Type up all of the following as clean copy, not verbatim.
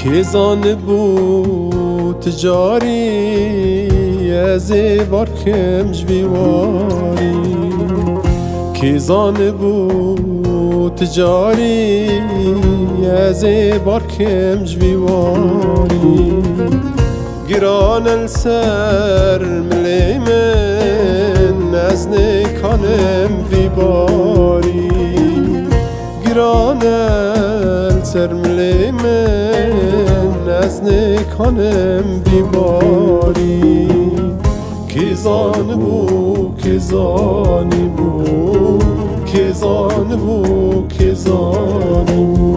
کیزان بو تجاری از بارکم جویواری کیزان بو تجاری از بارکم جویواری گران السر ملی من از نکانم ویباری گران السر ملی من از نکانم ویباری کیزان بو کیزانی بو کیزان بو کیزانی بو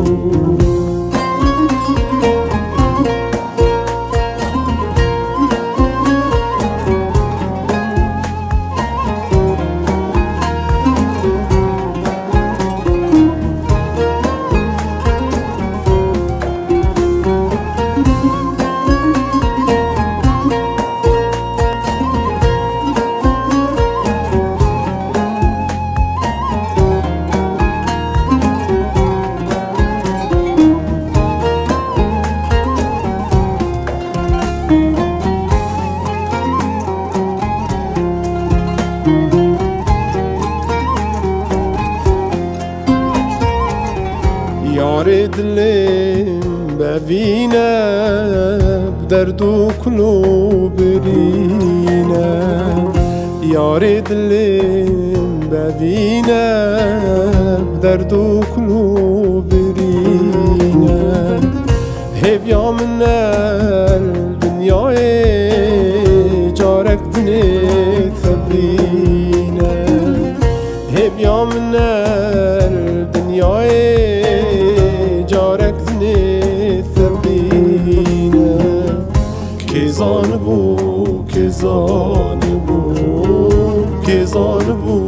یار دلم ببینه بدرد و کلو برینه یار دلم ببینه بدرد و کلو برینه هیویا من الدنیای جارک دنی تبینه هیویا من الدنیای جارك دني ثبينا كيزان بو كيزان بو كيزان بو